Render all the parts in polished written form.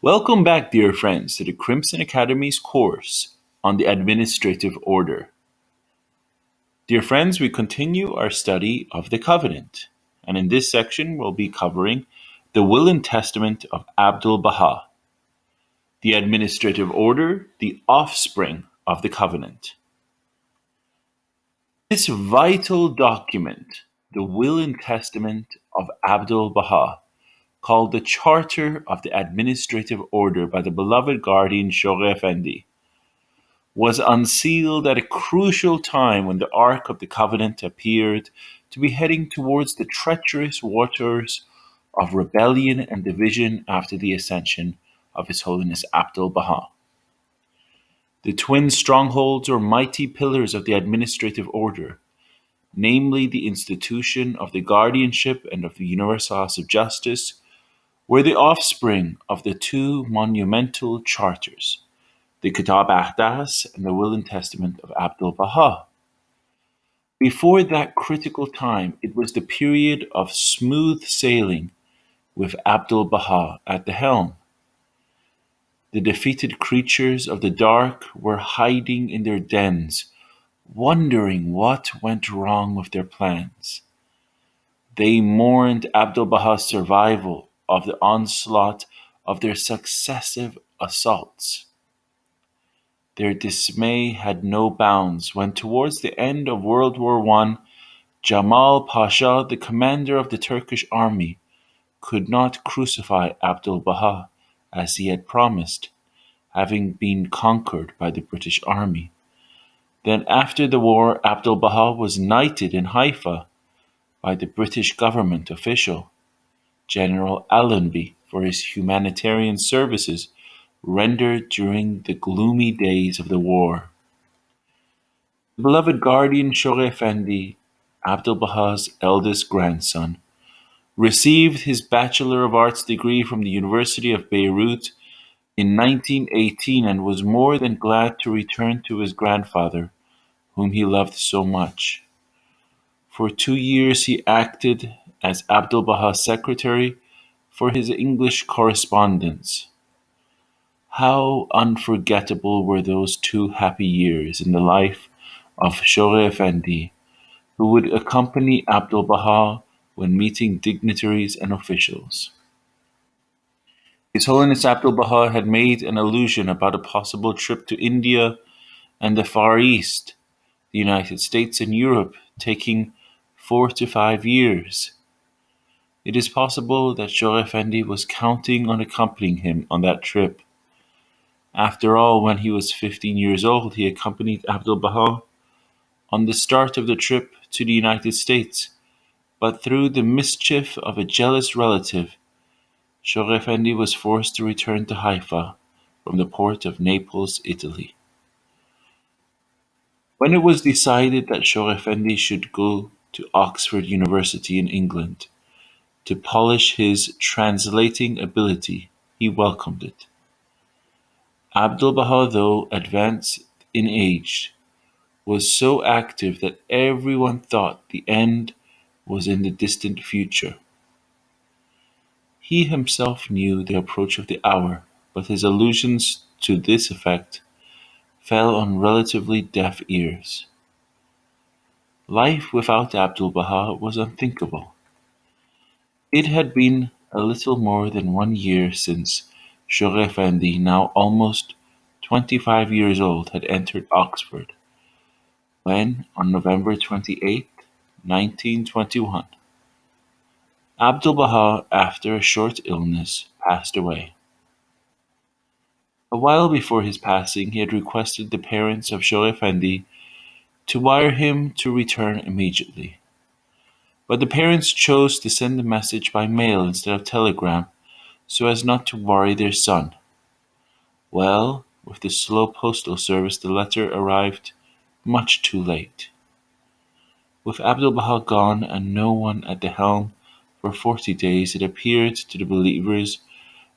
Welcome back, dear friends, to the Crimson Academy's course on the Administrative Order. Dear friends, we continue our study of the Covenant, and in this section we'll be covering the Will and Testament of Abdul Baha, the Administrative Order, the offspring of the Covenant. This vital document, the Will and Testament of Abdul Baha, called the Charter of the Administrative Order by the beloved guardian Shoghi Effendi, was unsealed at a crucial time when the Ark of the Covenant appeared to be heading towards the treacherous waters of rebellion and division after the ascension of His Holiness Abdul Baha. The twin strongholds or mighty pillars of the administrative order, namely the institution of the guardianship and of the Universal House of Justice, were the offspring of the two monumental charters, the Kitab Ahdas and the Will and Testament of Abdul Baha. Before that critical time, it was the period of smooth sailing with Abdul Baha at the helm. The defeated creatures of the dark were hiding in their dens, wondering what went wrong with their plans. They mourned Abdul Baha's survival of the onslaught of their successive assaults. Their dismay had no bounds when, towards the end of World War I, Jamal Pasha, the commander of the Turkish army, could not crucify Abdul Baha as he had promised, having been conquered by the British army. Then, after the war, Abdul Baha was knighted in Haifa by the British government official, General Allenby, for his humanitarian services rendered during the gloomy days of the war. The beloved guardian Shoghi Effendi, Abdul Baha's eldest grandson, received his Bachelor of Arts degree from the University of Beirut in 1918 and was more than glad to return to his grandfather, whom he loved so much. For 2 years he acted as Abdul Baha's secretary for his English correspondence. How unforgettable were those 2 happy years in the life of Shoghi Effendi, who would accompany Abdul Baha when meeting dignitaries and officials. His Holiness Abdul Baha had made an allusion about a possible trip to India and the Far East, the United States and Europe, taking 4 to 5 years. It is possible that Shoghi Effendi was counting on accompanying him on that trip. After all, when he was 15 years old, he accompanied Abdul Baha on the start of the trip to the United States, but through the mischief of a jealous relative, Shoghi Effendi was forced to return to Haifa from the port of Naples, Italy. When it was decided that Shoghi Effendi should go to Oxford University in England to polish his translating ability, he welcomed it. Abdul Baha, though advanced in age, was so active that everyone thought the end was in the distant future. He himself knew the approach of the hour, but his allusions to this effect fell on relatively deaf ears. Life without Abdul Baha was unthinkable. It had been a little more than 1 year since Shoghi Effendi, now almost 25 years old, had entered Oxford, when, on November 28, 1921, Abdul Baha, after a short illness, passed away. A while before his passing, he had requested the parents of Shoghi Effendi to wire him to return immediately. But the parents chose to send the message by mail instead of telegram, so as not to worry their son. Well, with the slow postal service, the letter arrived much too late. With Abdul Baha gone and no one at the helm for 40 days, it appeared to the believers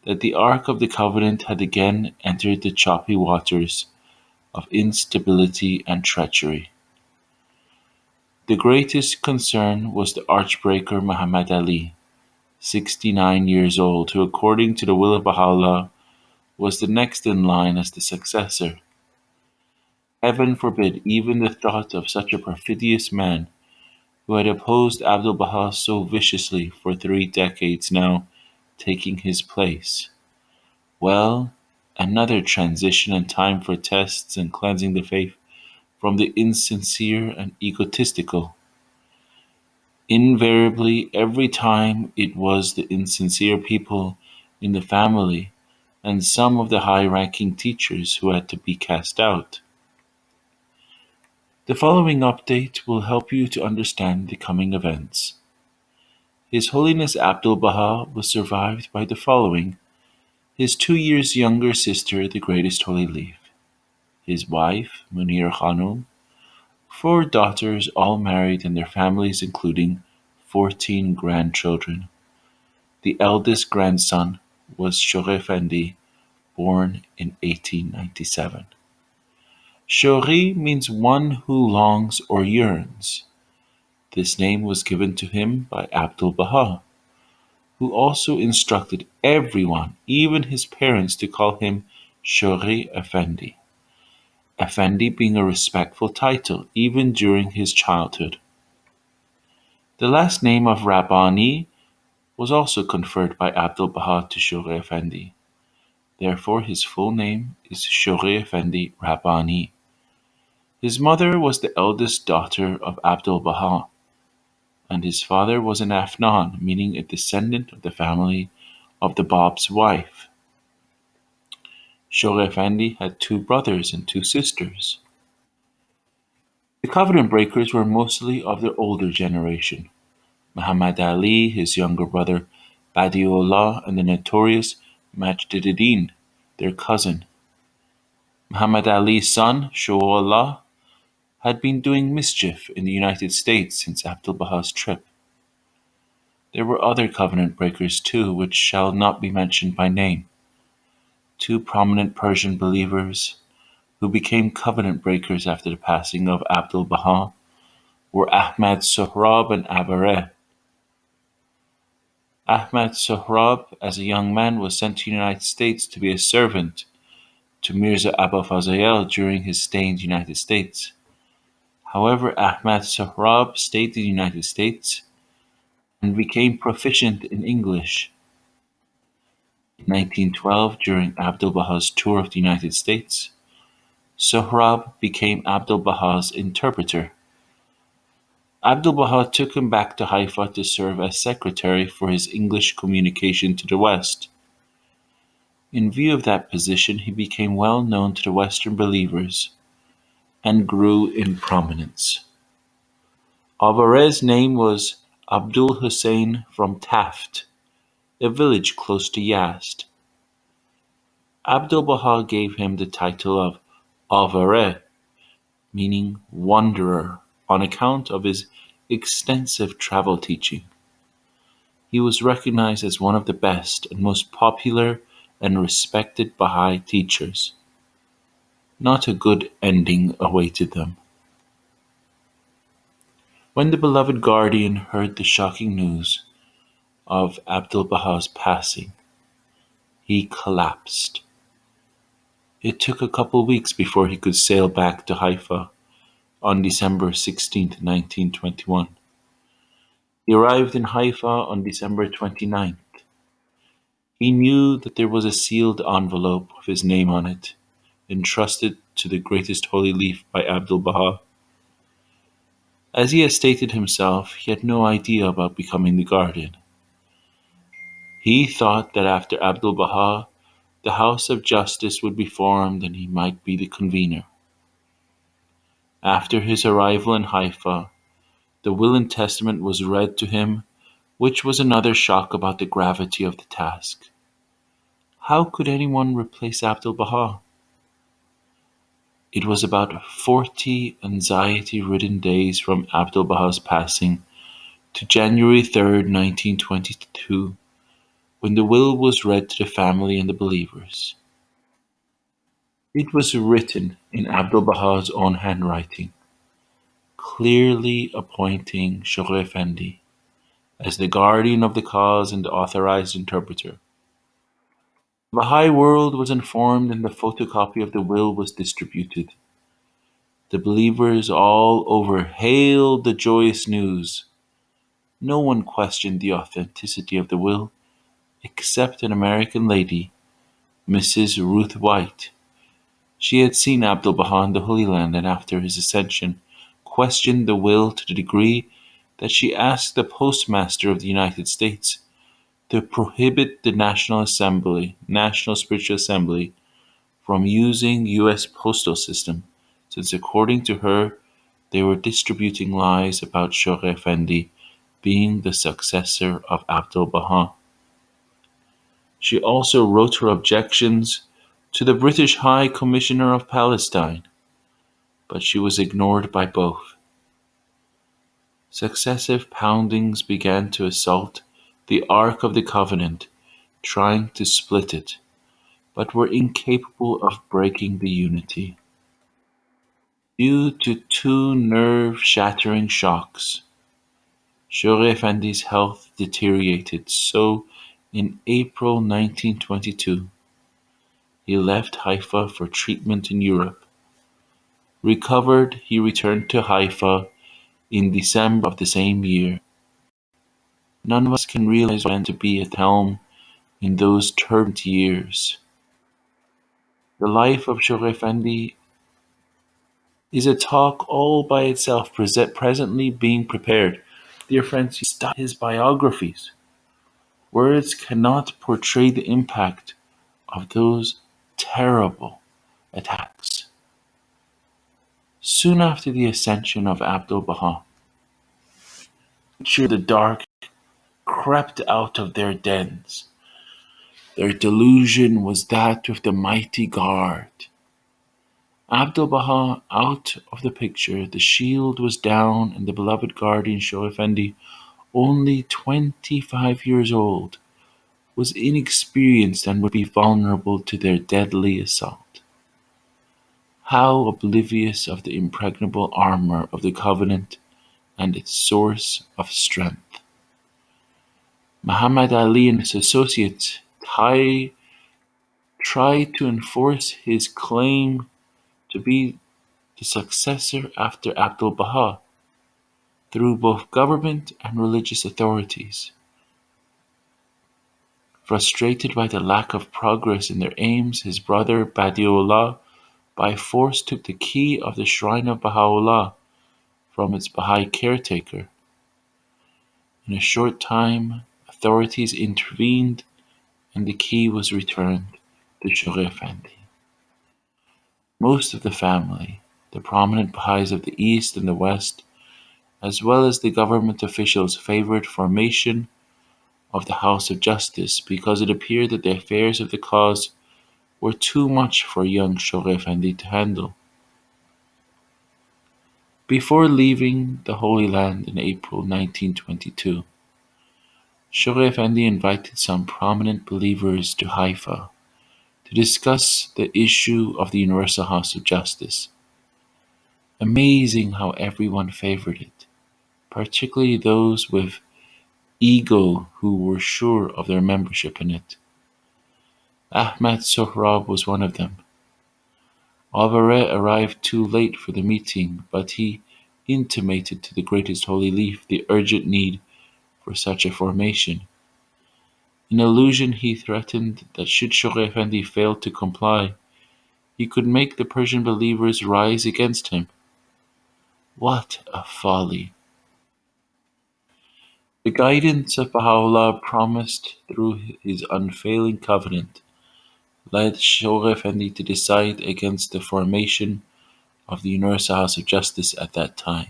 that the Ark of the Covenant had again entered the choppy waters of instability and treachery. The greatest concern was the archbreaker Muhammad Ali, 69 years old, who, according to the will of Baha'u'llah, was the next in line as the successor. Heaven forbid even the thought of such a perfidious man, who had opposed Abdul Baha so viciously for 3 decades now, taking his place. Well, another transition and time for tests and cleansing the faith from the insincere and egotistical. Invariably, every time it was the insincere people in the family and some of the high ranking teachers who had to be cast out. The following update will help you to understand the coming events. His Holiness Abdul Baha was survived by the following: his 2 years younger sister, the Greatest Holy Leaf, his wife, Munir Khanum, four daughters, all married and their families, including 14 grandchildren. The eldest grandson was Shore Effendi, born in 1897. Shori means one who longs or yearns. This name was given to him by Abdul Baha, who also instructed everyone, even his parents, to call him Shori Effendi. Effendi being a respectful title even during his childhood. The last name of Rabbani was also conferred by Abdul Baha to Shori Effendi. Therefore his full name is Shori Effendi Rabbani. His mother was the eldest daughter of Abdul Baha, and his father was an Afnan, meaning a descendant of the family of the Bab's wife. Shore Effendi had two brothers and two sisters. The covenant breakers were mostly of the older generation. Muhammad Ali, his younger brother Badiullah, and the notorious Majduddin, their cousin. Muhammad Ali's son, Shawallah, had been doing mischief in the United States since Abdul Baha's trip. There were other covenant breakers too, which shall not be mentioned by name. Two prominent Persian believers who became covenant breakers after the passing of Abdul Baha were Ahmad Sohrab and Abareh. Ahmad Sohrab, as a young man, was sent to the United States to be a servant to Mirza Abba Fazayel during his stay in the United States. However, Ahmad Sohrab stayed in the United States and became proficient in English. In 1912, during Abdul Baha's tour of the United States, Sohrab became Abdul Baha's interpreter. Abdul Baha took him back to Haifa to serve as secretary for his English communication to the West. In view of that position, he became well known to the Western believers and grew in prominence. Alvarez's name was Abdul Hussein from Taft, a village close to Yazd. Abdul Baha gave him the title of Alvarez, meaning wanderer, on account of his extensive travel teaching. He was recognized as one of the best and most popular and respected Baha'i teachers. Not a good ending awaited them. When the beloved guardian heard the shocking news of Abdul Baha's passing, he collapsed. It took a couple weeks before he could sail back to Haifa on December 16, 1921. He arrived in Haifa on December 29th. He knew that there was a sealed envelope with his name on it, entrusted to the Greatest Holy Leaf by Abdul Baha. As he has stated himself, he had no idea about becoming the guardian. He thought that after Abdul Baha, the House of Justice would be formed and he might be the convener. After his arrival in Haifa, the will and testament was read to him, which was another shock about the gravity of the task. How could anyone replace Abdul Baha? It was about 40 anxiety-ridden days from Abdul Baha's passing to January 3rd, 1922, when the will was read to the family and the believers. It was written in Abdul Baha's own handwriting, clearly appointing Shoghi Effendi as the guardian of the cause and the authorized interpreter. The Baha'i world was informed and the photocopy of the will was distributed. The believers all over hailed the joyous news. No one questioned the authenticity of the will except an American lady, Mrs. Ruth White. She had seen Abdul Baha in the Holy Land and after his ascension questioned the will to the degree that she asked the Postmaster of the United States to prohibit the National Spiritual Assembly, from using U.S. postal system, since according to her, they were distributing lies about Shogh Effendi being the successor of Abdul Baha. She also wrote her objections to the British High Commissioner of Palestine, but she was ignored by both. Successive poundings began to assault the Ark of the Covenant, trying to split it, but were incapable of breaking the unity. Due to two nerve-shattering shocks, Shogh Effendi's health deteriorated, so in April 1922 he left Haifa for treatment in Europe. Recovered, he returned to Haifa in December of the same year. None of us can realize when to be at the helm in those turbulent years. The life of Shogh Effendi is a talk all by itself, presently being prepared. Dear friends, you study his biographies. Words cannot portray the impact of those terrible attacks. Soon after the ascension of Abdul Baha, the dark crept out of their dens. Their delusion was that of the mighty guard. Abdul Baha out of the picture, the shield was down, and the beloved guardian Shogh Effendi, only 25 years old, was inexperienced and would be vulnerable to their deadly assault. How oblivious of the impregnable armor of the covenant and its source of strength. Muhammad Ali and his associates tried to enforce his claim to be the successor after Abdul Baha through both government and religious authorities. Frustrated by the lack of progress in their aims, his brother Badiullah by force took the key of the shrine of Baha'u'llah from its Baha'i caretaker. In a short time, authorities intervened and the key was returned to Shogh Effendi. Most of the family, the prominent Baha'is of the East and the West, as well as the government officials, favored formation of the House of Justice because it appeared that the affairs of the cause were too much for young Shogh Effendi to handle. Before leaving the Holy Land in April 1922, Shogh Effendi invited some prominent believers to Haifa to discuss the issue of the Universal House of Justice. Amazing how everyone favored it, particularly those with ego who were sure of their membership in it. Ahmad Sohrab was one of them. Alvarez arrived too late for the meeting, but he intimated to the Greatest Holy Leaf the urgent need for such a formation. In allusion, he threatened that should Shogh Effendi fail to comply, he could make the Persian believers rise against him. What a folly! The guidance of Baha'u'llah promised through his unfailing covenant led Shogh Effendi to decide against the formation of the Universal House of Justice at that time.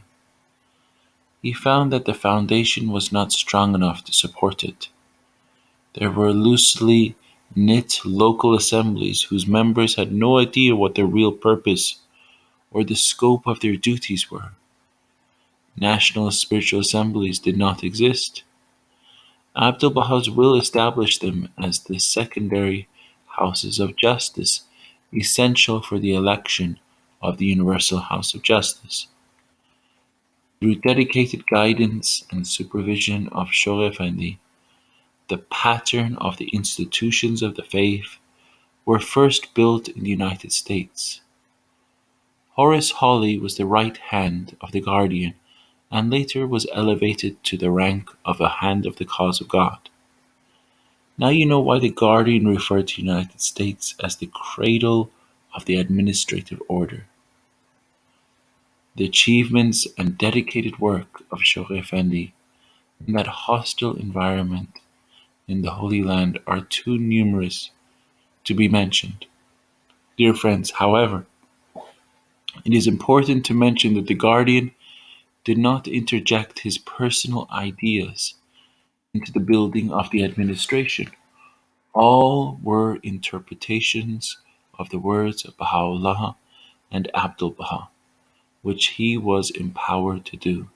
He found that the foundation was not strong enough to support it. There were loosely knit local assemblies whose members had no idea what their real purpose or the scope of their duties were. National spiritual assemblies did not exist. Abdul Baha's will established them as the secondary houses of justice, essential for the election of the Universal House of Justice. Through dedicated guidance and supervision of Shogh Effendi, the pattern of the institutions of the faith were first built in the United States. Horace Hawley was the right hand of the Guardian and later was elevated to the rank of a hand of the cause of God. Now you know why the Guardian referred to the United States as the cradle of the administrative order. The achievements and dedicated work of Shohreh Effendi in that hostile environment in the Holy Land are too numerous to be mentioned. Dear friends, however, it is important to mention that the Guardian did not interject his personal ideas into the building of the administration. All were interpretations of the words of Baha'u'llah and Abdul Baha, which he was empowered to do.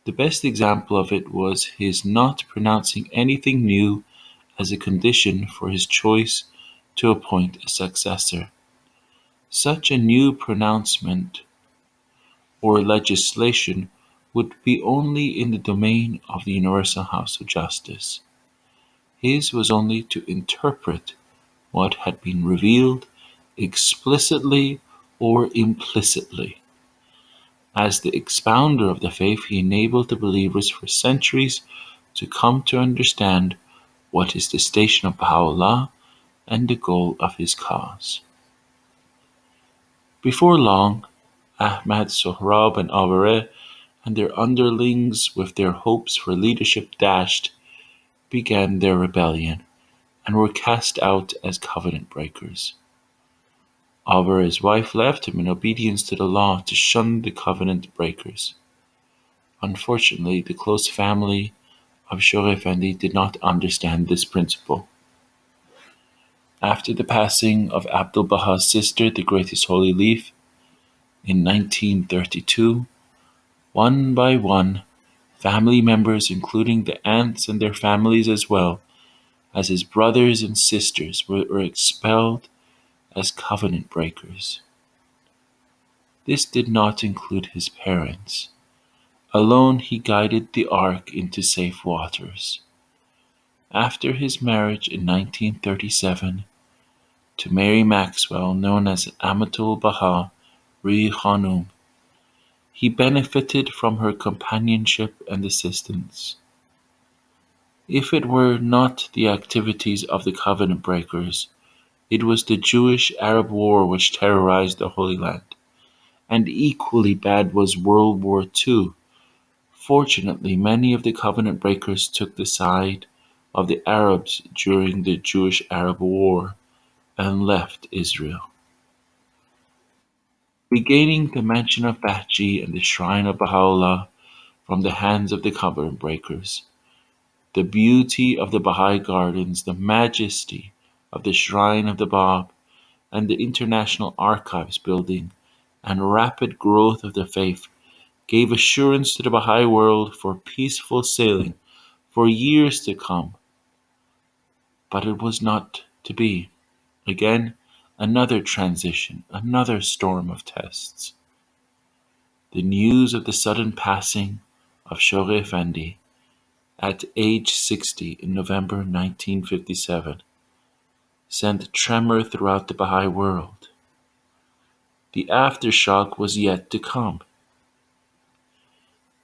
The best example of it was his not pronouncing anything new as a condition for his choice to appoint a successor. Such a new pronouncement or legislation would be only in the domain of the Universal House of Justice. His was only to interpret what had been revealed explicitly or implicitly. As the expounder of the faith, he enabled the believers for centuries to come to understand what is the station of Baha'u'llah and the goal of his cause. Before long, Ahmad, Sohrab, and Avareh and their underlings, with their hopes for leadership dashed, began their rebellion and were cast out as covenant breakers. Avareh's wife left him in obedience to the law to shun the covenant breakers. Unfortunately, the close family of Shohreh Effendi did not understand this principle. After the passing of Abdul Baha's sister, the greatest holy leaf, in 1932, one by one, family members, including the aunts and their families as well as his brothers and sisters, were expelled as covenant breakers. This did not include his parents. Alone he guided the ark into safe waters. After his marriage in 1937 to Mary Maxwell, known as Amatul Baha Ri Khanum, he benefited from her companionship and assistance. If it were not the activities of the covenant breakers, it was the Jewish-Arab war which terrorized the Holy Land, and equally bad was World War II. Fortunately, many of the covenant breakers took the side of the Arabs during the Jewish-Arab war and left Israel. Regaining the mansion of Bahji and the shrine of Baha'u'llah from the hands of the covenant breakers, the beauty of the Baha'i gardens, the majesty of the shrine of the Bab, and the International Archives building, and rapid growth of the faith gave assurance to the Baha'i world for peaceful sailing for years to come. But it was not to be. Again, another transition, another storm of tests. The news of the sudden passing of Shohreh Effendi at age 60 in November 1957 sent tremor throughout the Baha'i world. The aftershock was yet to come.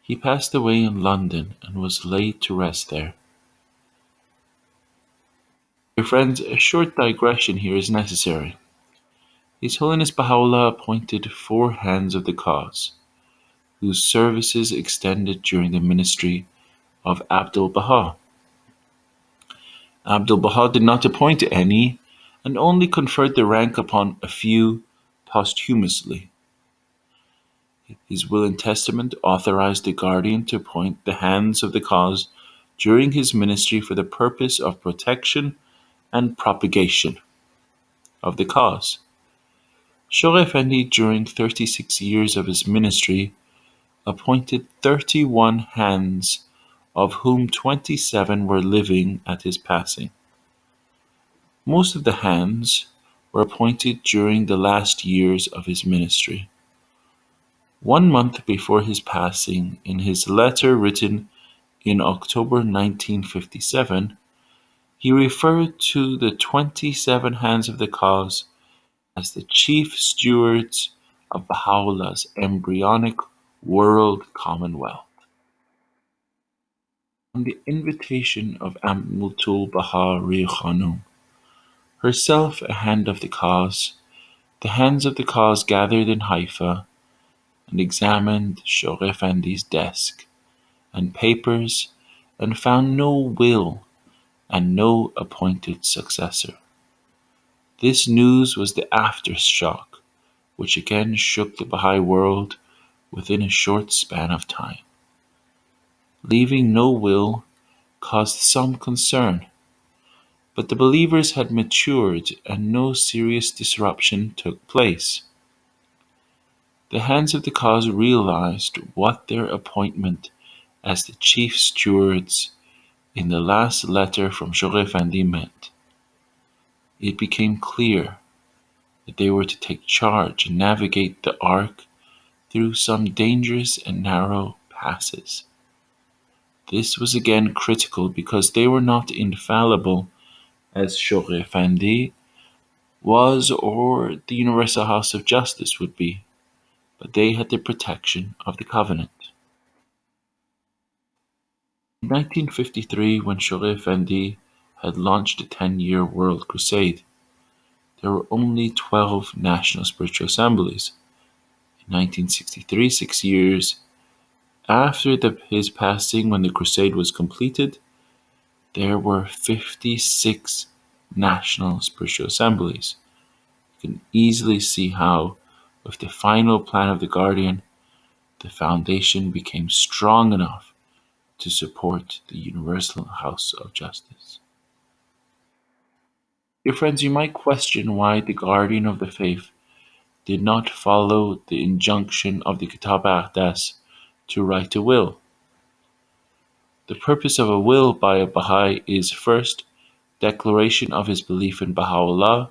He passed away in London and was laid to rest there. Dear friends, a short digression here is necessary. His Holiness Baha'u'llah appointed 4 hands of the cause, whose services extended during the ministry of Abdul Baha. Abdul Baha did not appoint any, and only conferred the rank upon a few posthumously. His will and testament authorized the Guardian to appoint the hands of the cause during his ministry for the purpose of protection and propagation of the cause. Shohreh Effendi, during 36 years of his ministry, appointed 31 hands, of whom 27 were living at his passing. Most of the hands were appointed during the last years of his ministry. 1 month before his passing, in his letter written in October 1957, He referred to the 27 hands of the cause as the chief stewards of Baha'u'llah's embryonic world commonwealth. On the invitation of Ammutul Bahari Khanum, herself a hand of the cause, the hands of the cause gathered in Haifa and examined Shogh Effendi's desk and papers and found no will and no appointed successor. This news was the aftershock which again shook the Baha'i world within a short span of time. Leaving no will caused some concern, but the believers had matured and no serious disruption took place. The hands of the cause realized what their appointment as the chief stewards in the last letter from Shogh Effendi meant. It became clear that they were to take charge and navigate the Ark through some dangerous and narrow passes. This was again critical because they were not infallible as Shogh Effendi was or the Universal House of Justice would be, but they had the protection of the Covenant. In 1953, when Shogh Effendi had launched the 10-year World Crusade, there were only 12 national spiritual assemblies. In 1963, 6 years after his passing, when the crusade was completed, there were 56 national spiritual assemblies. You can easily see how, with the final plan of the Guardian, the foundation became strong enough to support the Universal House of Justice. Dear friends, you might question why the Guardian of the Faith did not follow the injunction of the Kitab al-Aqdas to write a will. The purpose of a will by a Baha'i is first, declaration of his belief in Baha'u'llah,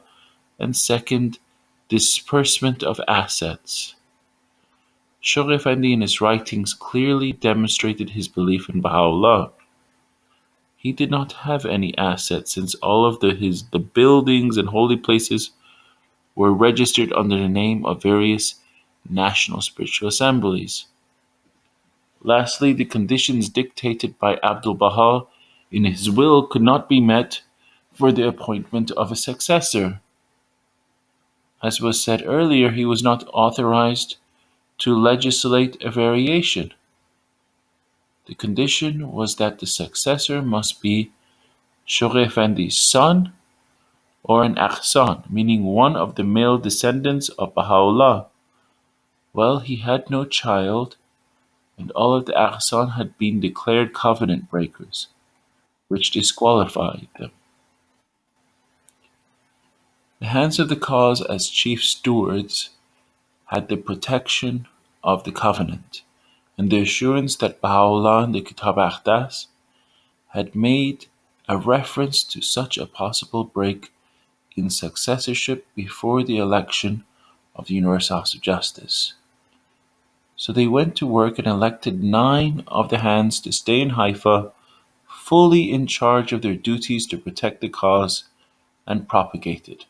and second, disbursement of assets. Shogh Effendi in his writings clearly demonstrated his belief in Baha'u'llah. He did not have any assets since all of the buildings and holy places were registered under the name of various national spiritual assemblies. Lastly, the conditions dictated by Abdul Baha in his will could not be met for the appointment of a successor. As was said earlier, he was not authorized to legislate a variation. The condition was that the successor must be Shogh Effendi's son or an Akhsan, meaning one of the male descendants of Baha'u'llah. Well, he had no child, and all of the Akhsan had been declared covenant breakers, which disqualified them. The hands of the cause as chief stewards had the protection of the covenant and the assurance that Baha'u'llah in the Kitab al-Aqdas had made a reference to such a possible break in successorship before the election of the Universal House of Justice. So they went to work and elected 9 of the hands to stay in Haifa, fully in charge of their duties to protect the cause and propagate it.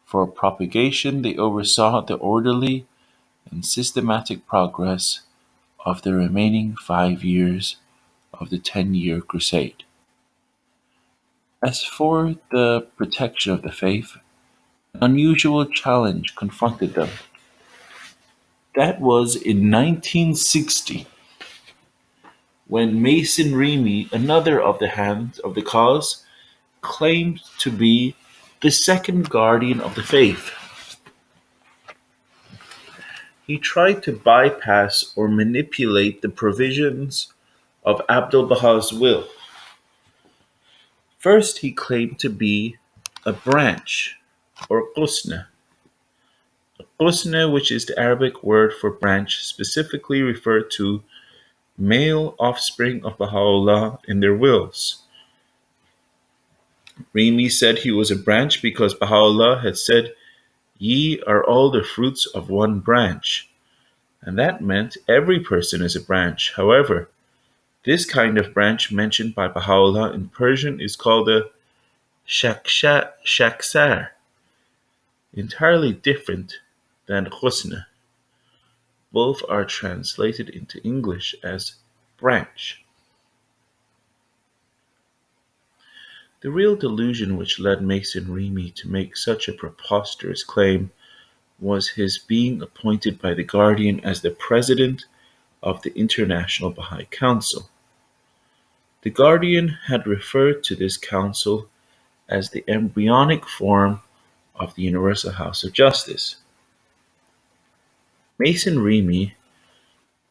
For propagation, they oversaw the orderly and systematic progress of the remaining 5 years of the 10-year crusade. As for the protection of the faith, an unusual challenge confronted them. That was in 1960, when Mason Remy, another of the hands of the cause, claimed to be the second guardian of the faith. He tried to bypass or manipulate the provisions of Abdul Baha's will. First, he claimed to be a branch, or qusna. Qusna, which is the Arabic word for branch, specifically referred to male offspring of Baha'u'llah in their wills. Remy said he was a branch because Baha'u'llah had said, "Ye are all the fruits of one branch," and that meant every person is a branch. However, this kind of branch mentioned by Baha'u'llah in Persian is called a Shaksar, entirely different than Husna. Both are translated into English as branch. The real delusion which led Mason Remy to make such a preposterous claim was his being appointed by the Guardian as the president of the International Baha'i Council. The Guardian had referred to this council as the embryonic form of the Universal House of Justice. Mason Remy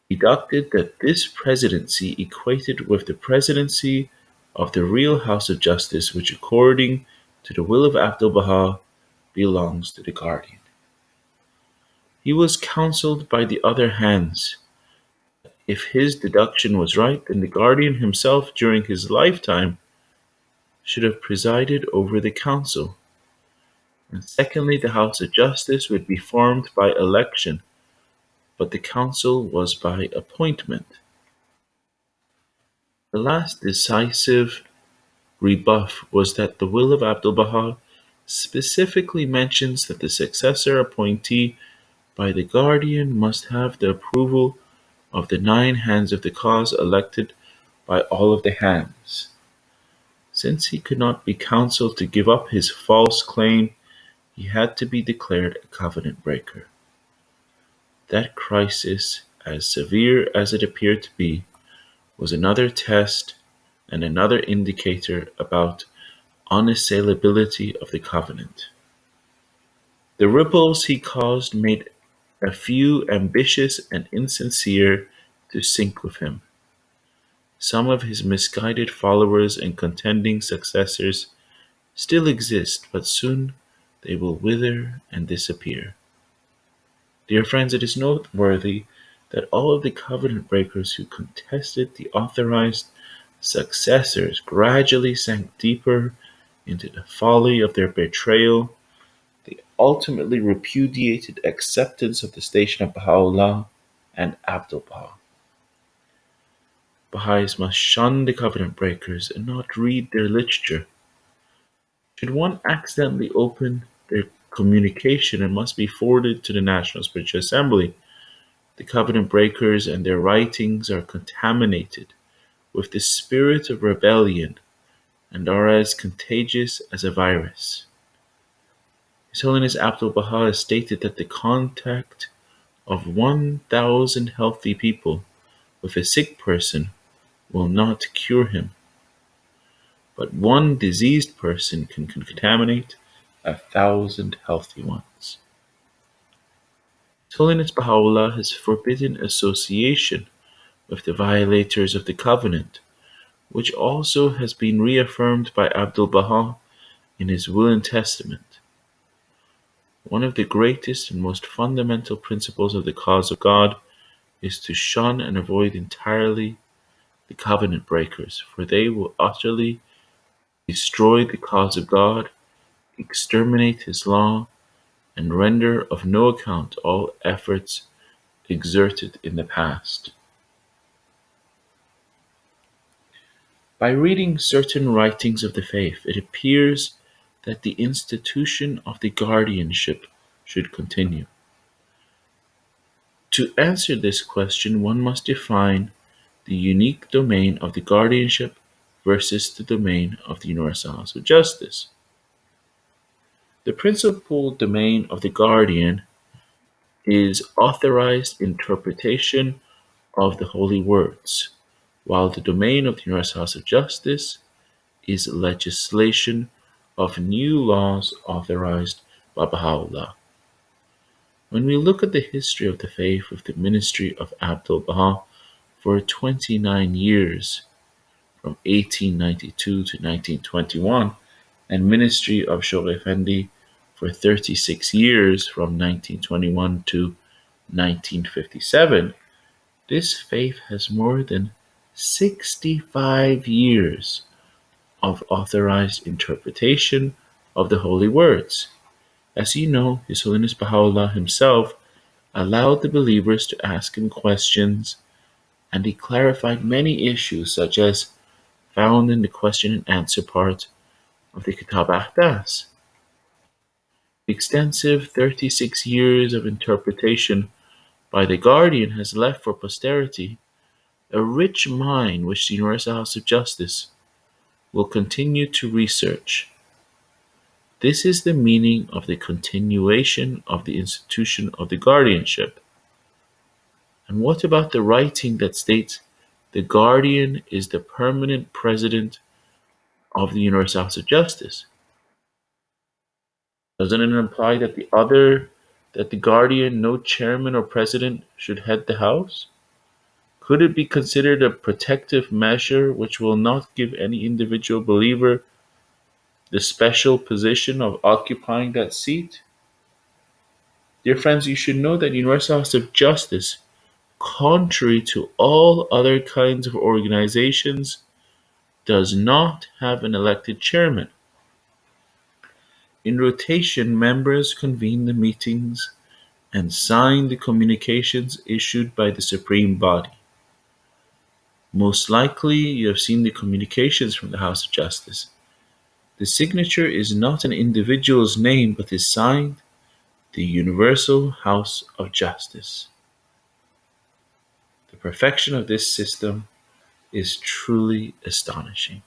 deducted that this presidency equated with the presidency of the real House of Justice, which, according to the will of Abdu'l Baha, belongs to the Guardian. He was counseled by the other hands. If his deduction was right, then the Guardian himself, during his lifetime, should have presided over the council. And secondly, the House of Justice would be formed by election, but the council was by appointment. The last decisive rebuff was that the will of Abdu'l Baha specifically mentions that the successor appointee by the Guardian must have the approval of the 9 hands of the cause elected by all of the hands. Since he could not be counseled to give up his false claim, he had to be declared a covenant breaker. That crisis, as severe as it appeared to be, was another test and another indicator about unassailability of the covenant. The ripples he caused made a few ambitious and insincere to sink with him. Some of his misguided followers and contending successors still exist, but soon they will wither and disappear. Dear friends, it is noteworthy that all of the covenant breakers who contested the authorized successors gradually sank deeper into the folly of their betrayal. They ultimately repudiated acceptance of the station of Baha'u'llah and Abdu'l Baha. Baha'is must shun the covenant breakers and not read their literature. Should one accidentally open their communication, it must be forwarded to the National Spiritual Assembly. The covenant breakers and their writings are contaminated with the spirit of rebellion and are as contagious as a virus. His Holiness Abdu'l Baha has stated that the contact of 1,000 healthy people with a sick person will not cure him, but one diseased person can contaminate 1,000 healthy ones. His Holiness Baha'u'llah has forbidden association with the violators of the covenant, which also has been reaffirmed by Abdu'l Baha in his will and testament. One of the greatest and most fundamental principles of the cause of God is to shun and avoid entirely the covenant breakers, for they will utterly destroy the cause of God, exterminate his law, and render of no account all efforts exerted in the past. By reading certain writings of the faith, it appears that the institution of the guardianship should continue. To answer this question, one must define the unique domain of the guardianship versus the domain of the Universal House of Justice. The principal domain of the guardian is authorized interpretation of the holy words, while the domain of the Universal House of Justice is legislation of new laws authorized by Baha'u'llah. When we look at the history of the faith with the ministry of Abdu'l Baha for 29 years, from 1892 to 1921, and ministry of Shough Effendi for 36 years, from 1921 to 1957, this faith has more than 65 years of authorized interpretation of the holy words. As you know, His Holiness Baha'u'llah himself allowed the believers to ask him questions, and he clarified many issues such as found in the question and answer part of the Kitab Ahdas. The extensive 36 years of interpretation by the Guardian has left for posterity a rich mine which the Universal House of Justice will continue to research. This is the meaning of the continuation of the institution of the guardianship. And what about the writing that states the Guardian is the permanent president of the Universal House of Justice? Doesn't it imply that the Guardian, no chairman or president, should head the House? Could it be considered a protective measure which will not give any individual believer the special position of occupying that seat? Dear friends, you should know that Universal House of Justice, contrary to all other kinds of organizations, does not have an elected chairman. In rotation, members convene the meetings and sign the communications issued by the Supreme Body. Most likely, you have seen the communications from the House of Justice. The signature is not an individual's name, but is signed the Universal House of Justice. The perfection of this system is truly astonishing.